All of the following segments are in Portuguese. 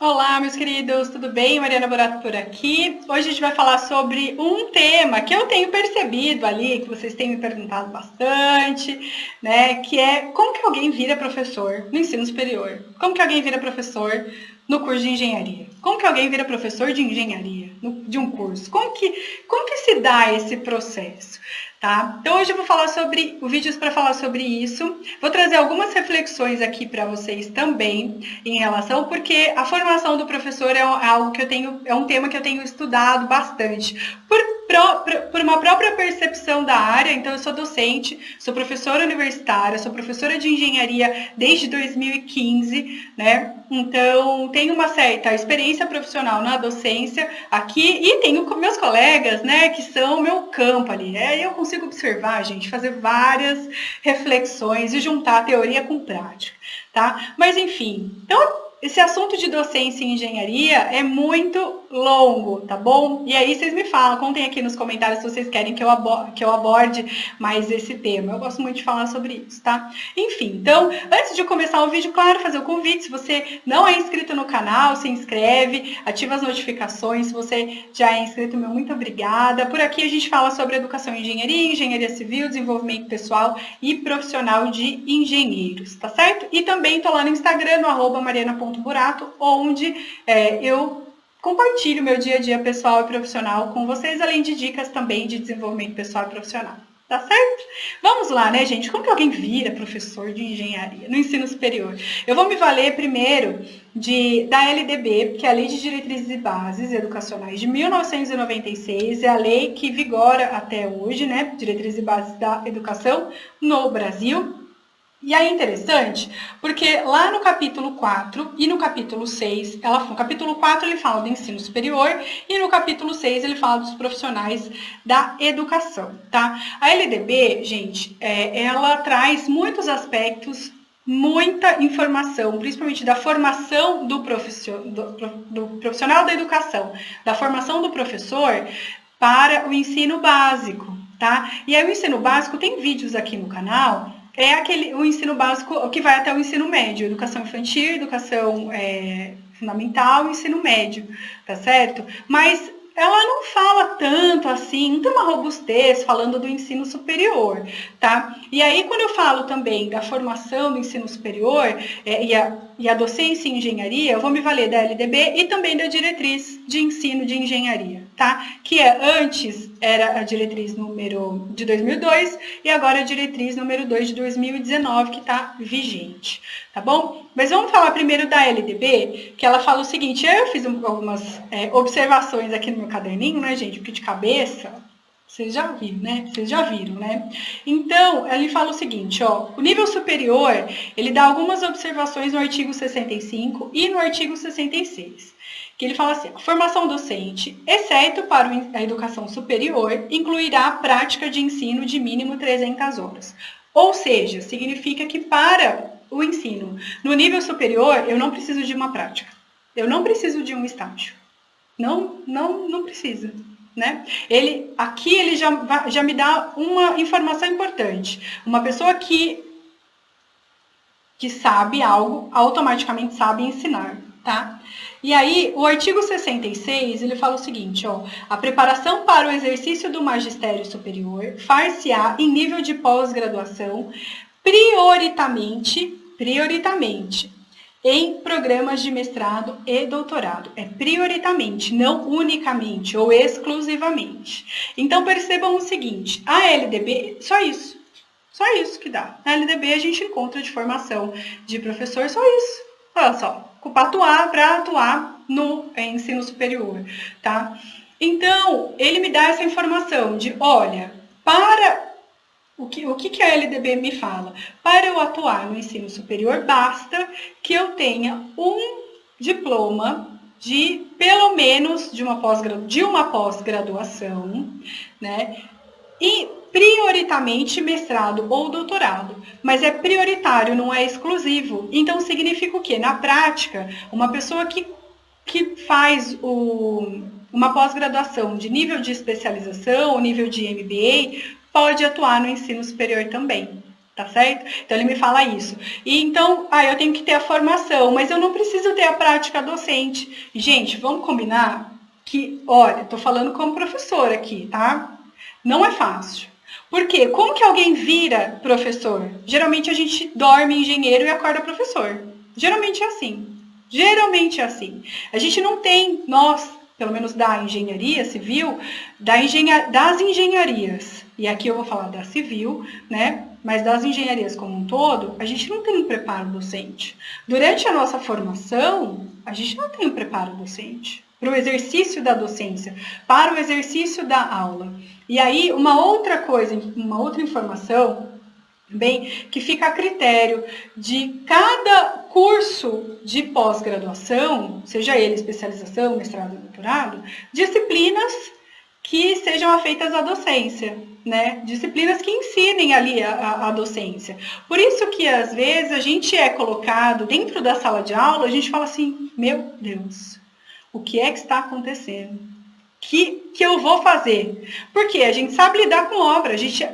Olá, meus queridos, tudo bem? Mariana Borato por aqui. Hoje a gente vai falar sobre um tema que eu tenho percebido ali, que vocês têm me perguntado bastante, né? Que é como que alguém vira professor no ensino superior? Como que alguém vira professor no curso de engenharia? Como que alguém vira professor de engenharia de um curso? Como que se dá esse processo? Tá? Então hoje eu vou falar sobre vídeos para falar sobre isso. Vou trazer algumas reflexões aqui para vocês também em relação, porque a formação do professor é algo que eu tenho, é um tema que eu tenho estudado bastante. Por uma própria percepção da área, então eu sou docente, sou professora universitária, sou professora de engenharia desde 2015, né? Então tenho uma certa experiência profissional na docência aqui e tenho meus colegas, né, que são meu campo ali. Eu consigo observar, gente, fazer várias reflexões e juntar a teoria com prática, tá? Mas enfim, então esse assunto de docência e engenharia é muito longo, tá bom? E aí vocês me falam, contem aqui nos comentários se vocês querem que eu aborde mais esse tema. Eu gosto muito de falar sobre isso, tá? Enfim, então, antes de começar o vídeo, claro, fazer o convite. Se você não é inscrito no canal, se inscreve, ativa as notificações. Se você já é inscrito, meu muito obrigada. Por aqui a gente fala sobre educação e engenharia, engenharia civil, desenvolvimento pessoal e profissional de engenheiros, tá certo? E também tô lá no Instagram, no @mariana.burato, onde eu compartilho meu dia a dia pessoal e profissional com vocês, além de dicas também de desenvolvimento pessoal e profissional. Tá certo? Vamos lá, né, gente? Como que alguém vira professor de engenharia no ensino superior? Eu vou me valer primeiro da LDB, que é a Lei de Diretrizes e Bases Educacionais de 1996, é a lei que vigora até hoje, né? Diretrizes e Bases da Educação no Brasil. E aí é interessante, porque lá no capítulo 4 e no capítulo 6, no capítulo 4 ele fala do ensino superior e no capítulo 6 ele fala dos profissionais da educação, tá? A LDB, gente, ela traz muitos aspectos, muita informação, principalmente da formação do profissional da educação, da formação do professor para o ensino básico, tá? E aí o ensino básico tem vídeos aqui no canal. O ensino básico que vai até o ensino médio, educação infantil, educação fundamental e ensino médio, tá certo? Mas ela não fala tanto assim, não tem uma robustez falando do ensino superior, tá? E aí, quando eu falo também da formação do ensino superior e a docência em engenharia, eu vou me valer da LDB e também da diretriz de ensino de engenharia, tá? Que antes era a diretriz número de 2002 e agora a diretriz número 2 de 2019, que está vigente, tá bom? Mas vamos falar primeiro da LDB, que ela fala o seguinte, eu fiz algumas observações aqui no meu caderninho, né, gente, porque de cabeça, vocês já viram, né? Então, ele fala o seguinte, ó, o nível superior, ele dá algumas observações no artigo 65 e no artigo 66. Que ele fala assim, a formação docente, exceto para a educação superior, incluirá a prática de ensino de mínimo 300 horas. Ou seja, significa que para o ensino no nível superior, eu não preciso de uma prática. Eu não preciso de um estágio. Não precisa. Né? Aqui ele já me dá uma informação importante. Uma pessoa que sabe algo, automaticamente sabe ensinar, tá? E aí, o artigo 66, ele fala o seguinte, ó, a preparação para o exercício do magistério superior far-se-á em nível de pós-graduação, prioritamente, em programas de mestrado e doutorado. É prioritamente, não unicamente ou exclusivamente. Então, percebam o seguinte, a LDB, só isso que dá. Na LDB a gente encontra de formação de professor, só isso. Olha só, para atuar no ensino superior, tá? Então, ele me dá essa informação de, olha, o que a LDB me fala? Para eu atuar no ensino superior, basta que eu tenha um diploma de, pelo menos, de uma pós-graduação, né? E prioritamente mestrado ou doutorado, mas é prioritário, não é exclusivo. Então significa o quê? Na prática, uma pessoa que faz uma pós-graduação de nível de especialização, nível de MBA, pode atuar no ensino superior também, Tá certo? Então ele me fala isso. E então, eu tenho que ter a formação, mas eu não preciso ter a prática docente. Gente, vamos combinar que, olha, tô falando como professora aqui, tá? Não é fácil. Por quê? Como que alguém vira professor? Geralmente a gente dorme engenheiro e acorda professor. Geralmente é assim. Geralmente é assim. A gente não tem, nós, pelo menos da engenharia civil, das engenharias, e aqui eu vou falar da civil, né? Mas das engenharias como um todo, a gente não tem um preparo docente. Durante a nossa formação, a gente não tem um preparo docente para o exercício da docência, para o exercício da aula. E aí, uma outra coisa, uma outra informação, bem, que fica a critério de cada curso de pós-graduação, seja ele especialização, mestrado, doutorado, disciplinas que sejam afeitas à docência, né? Disciplinas que ensinem ali a docência. Por isso que, às vezes, a gente é colocado dentro da sala de aula, a gente fala assim, meu Deus, o que é que está acontecendo? Que eu vou fazer? Porque a gente sabe lidar com obra, a gente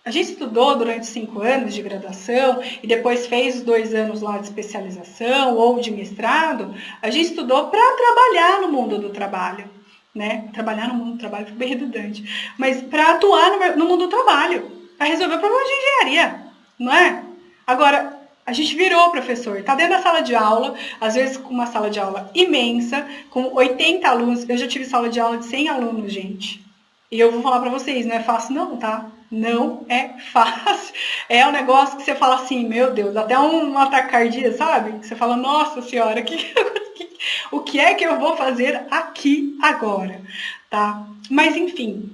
estudou durante 5 anos de graduação e depois fez 2 anos lá de especialização ou de mestrado, a gente estudou para trabalhar no mundo do trabalho, né? Trabalhar no mundo do trabalho foi bem redundante, mas para atuar no mundo do trabalho, para resolver problemas de engenharia, não é? Agora, a gente virou professor, está dentro da sala de aula, às vezes com uma sala de aula imensa, com 80 alunos, eu já tive sala de aula de 100 alunos, gente. E eu vou falar para vocês, não é fácil não, tá? Não é fácil. É um negócio que você fala assim, meu Deus, até um ataque cardíaco, sabe? Que você fala, nossa senhora, o que é que eu vou fazer aqui agora, tá? Mas enfim,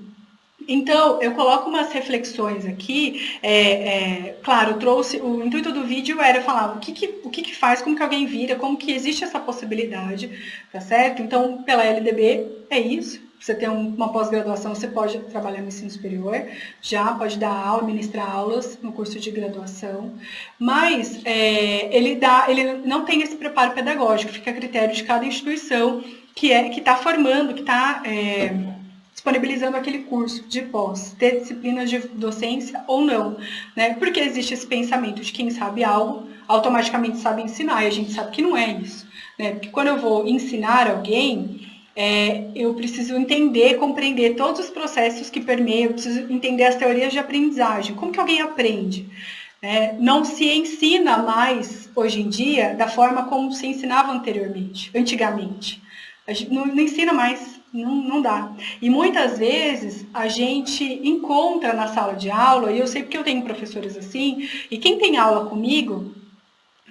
então eu coloco umas reflexões aqui. Claro, o intuito do vídeo era falar o que faz, como que alguém vira, como que existe essa possibilidade, tá certo? Então, pela LDB é isso. Você tem uma pós-graduação, você pode trabalhar no ensino superior, já pode dar aula, ministrar aulas no curso de graduação, mas ele não tem esse preparo pedagógico, fica a critério de cada instituição que está formando, que está disponibilizando aquele curso de pós, ter disciplinas de docência ou não, né? Porque existe esse pensamento de quem sabe algo, automaticamente sabe ensinar, e a gente sabe que não é isso, né? Porque quando eu vou ensinar alguém, eu preciso entender, compreender todos os processos que permeiam, eu preciso entender as teorias de aprendizagem, como que alguém aprende. Não se ensina mais, hoje em dia, da forma como se ensinava antigamente. A gente não ensina mais, não dá. E muitas vezes a gente encontra na sala de aula, e eu sei porque eu tenho professores assim, e quem tem aula comigo,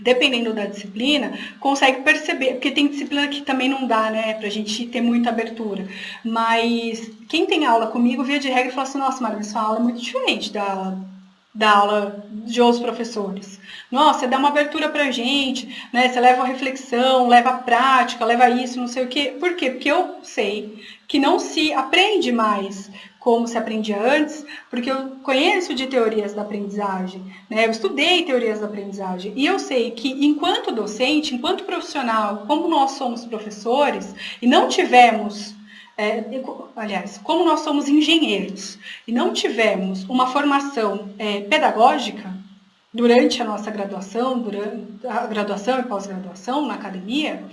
dependendo da disciplina, consegue perceber, porque tem disciplina que também não dá, né, pra gente ter muita abertura, mas quem tem aula comigo, via de regra, fala assim, nossa, Maria, sua aula é muito diferente da aula de outros professores. Nossa, você dá uma abertura pra gente, né, você leva a reflexão, leva a prática, leva isso, não sei o quê. Por quê? Porque eu sei que não se aprende mais como se aprendia antes, porque eu conheço de teorias da aprendizagem, né? Eu estudei teorias da aprendizagem e eu sei que enquanto docente, enquanto profissional, como nós somos professores e não tivemos, como nós somos engenheiros e não tivemos uma formação pedagógica durante a nossa graduação, durante a graduação e pós-graduação na academia,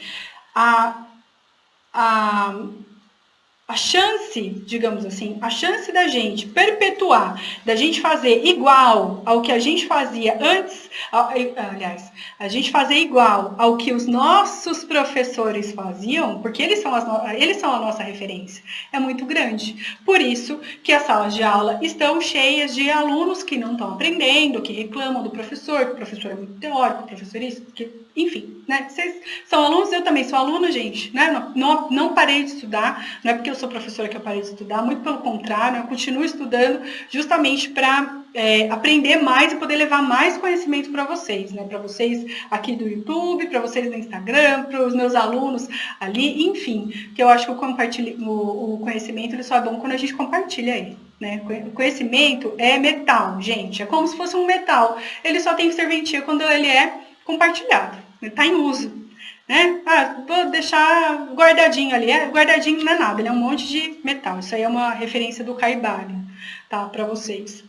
a chance, digamos assim, a chance da gente perpetuar, da gente fazer igual ao que a gente fazia antes, a gente fazer igual ao que os nossos professores faziam, porque eles são a nossa referência, é muito grande. Por isso que as salas de aula estão cheias de alunos que não estão aprendendo, que reclamam do professor, que o professor é muito teórico, o professor isso, enfim, né? Vocês são alunos, eu também sou aluna, gente, né? Não parei de estudar, não é porque eu sou professora que eu parei de estudar, muito pelo contrário, eu continuo estudando justamente para aprender mais e poder levar mais conhecimento para vocês, né? Para vocês aqui do YouTube, para vocês no Instagram, para os meus alunos ali, enfim, que eu acho que o conhecimento ele só é bom quando a gente compartilha ele. Né? O conhecimento é metal, gente, é como se fosse um metal, ele só tem serventia quando ele é compartilhado, ele está em uso, né? Vou deixar guardadinho ali, guardadinho não é nada, ele é um monte de metal, isso aí é uma referência do Caibalion, tá, para vocês.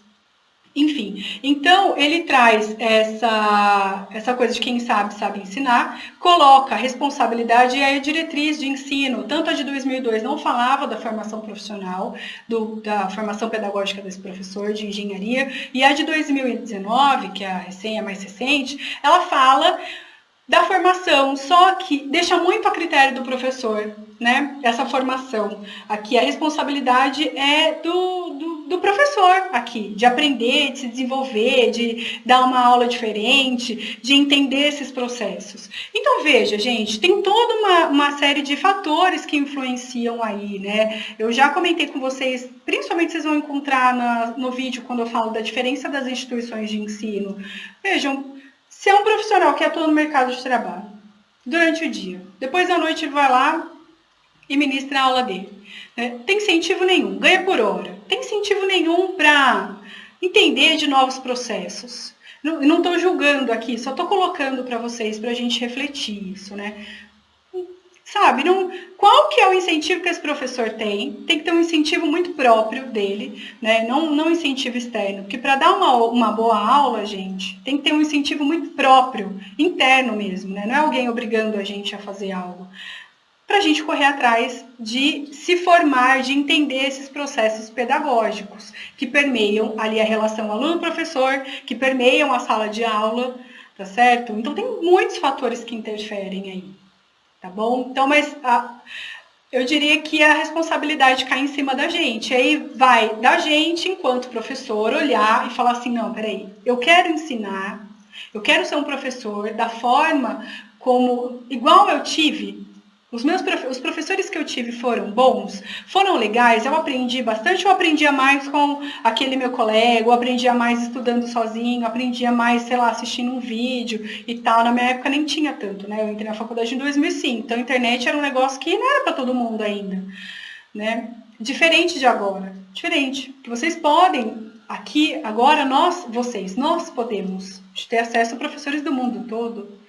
Enfim, então ele traz essa coisa de quem sabe, sabe ensinar, coloca a responsabilidade e a diretriz de ensino, tanto a de 2002 não falava da formação profissional, da formação pedagógica desse professor de engenharia, e a de 2019, que é a mais recente, ela fala da formação, só que deixa muito a critério do professor, né? Essa formação. Aqui a responsabilidade é do professor aqui, de aprender, de se desenvolver, de dar uma aula diferente, de entender esses processos. Então, veja, gente, tem toda uma série de fatores que influenciam aí, né? Eu já comentei com vocês, principalmente vocês vão encontrar no vídeo quando eu falo da diferença das instituições de ensino. Vejam, se é um profissional que atua no mercado de trabalho durante o dia, depois da noite ele vai lá e ministra a aula dele. Né? Tem incentivo nenhum, ganha por hora. Tem incentivo nenhum para entender de novos processos. Não estou julgando aqui, só estou colocando para vocês, para a gente refletir isso, né? Sabe, qual que é o incentivo que esse professor tem? Tem que ter um incentivo muito próprio dele, né? Não incentivo externo. Porque para dar uma boa aula, gente, tem que ter um incentivo muito próprio, interno mesmo, né? Não é alguém obrigando a gente a fazer algo. Para a gente correr atrás de se formar, de entender esses processos pedagógicos que permeiam ali a relação aluno-professor, que permeiam a sala de aula, tá certo? Então, tem muitos fatores que interferem aí. Tá bom? Então, eu diria que a responsabilidade cai em cima da gente. Aí vai da gente, enquanto professor, olhar e falar assim, não, peraí, eu quero ensinar, eu quero ser um professor da forma como, igual eu tive, os professores que eu tive foram bons, foram legais, eu aprendi bastante, eu aprendia mais com aquele meu colega, eu aprendia mais estudando sozinho, aprendia mais, sei lá, assistindo um vídeo e tal. Na minha época nem tinha tanto, né? Eu entrei na faculdade em 2005, então a internet era um negócio que não era para todo mundo ainda, né? Diferente de agora, diferente. Que vocês podem, aqui, agora, nós podemos ter acesso a professores do mundo todo.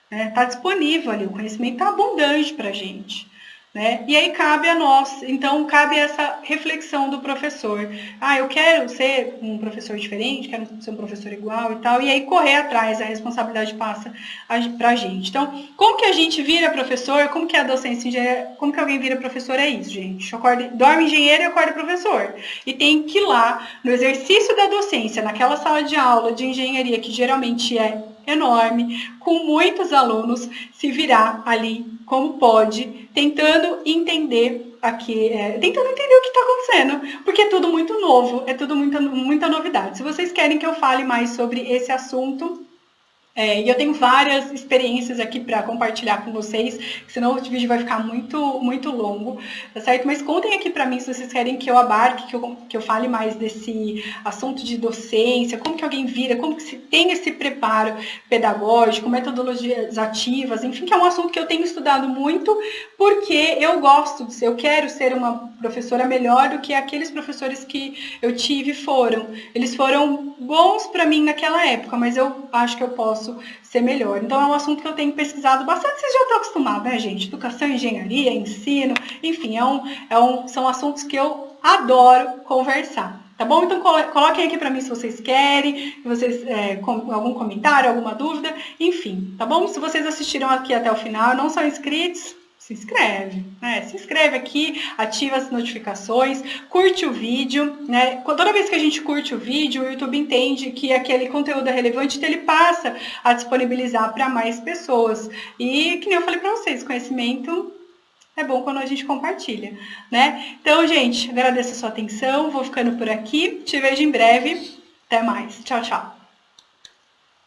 Está disponível ali, o conhecimento está abundante para a gente. Né? E aí cabe a nós, então cabe essa reflexão do professor. Eu quero ser um professor diferente, quero ser um professor igual e tal, e aí correr atrás, a responsabilidade passa para a gente. Então, como que a gente vira professor, como que a docência engenheira, como que alguém vira professor é isso, gente. Dorme engenheiro e acorda professor. E tem que ir lá, no exercício da docência, naquela sala de aula de engenharia, que geralmente é enorme, com muitos alunos, se virar ali como pode, tentando entender o que está acontecendo, porque é tudo muito novo, é tudo muita novidade. Se vocês querem que eu fale mais sobre esse assunto, e eu tenho várias experiências aqui para compartilhar com vocês, senão o vídeo vai ficar muito, muito longo, tá certo? Mas contem aqui para mim se vocês querem que eu abarque, que eu fale mais desse assunto de docência, como que alguém vira, como que se tem esse preparo pedagógico, metodologias ativas, enfim, que é um assunto que eu tenho estudado muito, porque eu eu quero ser uma professora melhor do que aqueles professores que eu tive foram. Eles foram bons para mim naquela época, mas eu acho que eu posso ser melhor. Então, é um assunto que eu tenho pesquisado bastante. Vocês já estão acostumados, né, gente? Educação, engenharia, ensino, enfim, são assuntos que eu adoro conversar. Tá bom? Então, coloquem aqui para mim se vocês querem, algum comentário, alguma dúvida, enfim, tá bom? Se vocês assistiram aqui até o final e não são inscritos, se inscreve, né? Se inscreve aqui, ativa as notificações, curte o vídeo, né? Toda vez que a gente curte o vídeo, o YouTube entende que aquele conteúdo é relevante, então ele passa a disponibilizar para mais pessoas. E, que nem eu falei para vocês, conhecimento é bom quando a gente compartilha, né? Então, gente, agradeço a sua atenção, vou ficando por aqui, te vejo em breve, até mais, tchau, tchau.